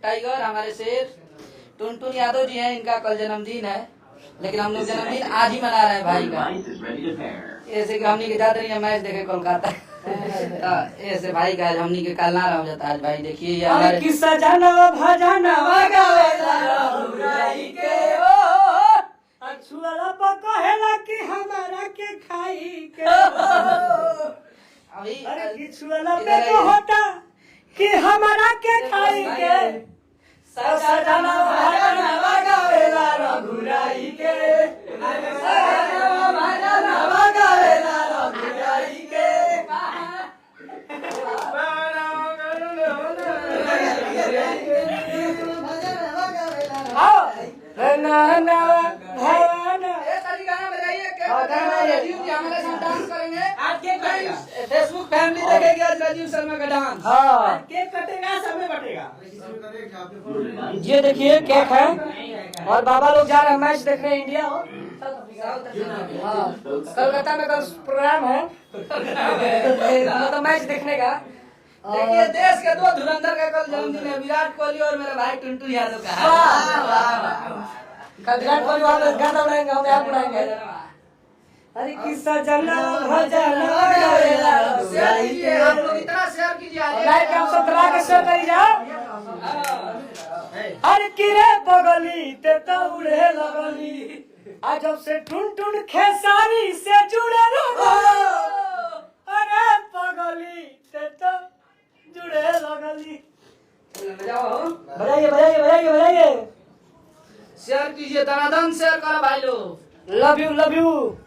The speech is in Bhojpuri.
टाइगर हमारे शेर टुनटुन यादव जी हैं, इनका कल जन्मदिन है, लेकिन हम लोग जन्मदिन आज ही मना रहे हैं भाई का। ऐसे कि हमनी के जाते नहीं मैच देखे कोलकाता ऐसे भाई का आज हमनी के कल ना रह जाता। आज भाई देखिए ये हमारे किस्सा जानवा भजनवा गावेला रघुराई के ओ अछुआला पकहेला कि हमारा के खाई के अभी अरे किछुआला पे तो होता कि हमारा के खाई के सजना भजनवा गावेला रघुराई के सजना भजनवा गावेला रघुराई के फेसबुक फैमिली देखेगी आज राजीव शर्मा का डांस। हाँ केक कटेगा, सब में बटेगा। ये देखिए केक है और बाबा लोग जा रहे हैं मैच देखने इंडिया और कोलकाता में कल प्रोग्राम है मतलब मैच देखने का। देखिए देश के दो धुरंधर का कल जन्मदिन है, विराट कोहली और मेरा भाई टुनटुन यादव का। कल विराट कोहली वहाँ पे गाना उड़ाएंगे, हम यहाँ उड़ाएंगे। अरे किस्सा जना भजन आप लोग इतना शेयर कीजिए लाइक हम सब तरह के शेयर करी जाओ। अरे किरे बगली ते तो उड़े लगली आज जब से टुनटुन खेसारी से जुड़े रहो। अरे बगली ते तो जुड़े लगली। बजाइए बजाइए बजाइए बजाइए। शेयर कीजिए, धनाधन शेयर करो भाई लोग। Love you love you.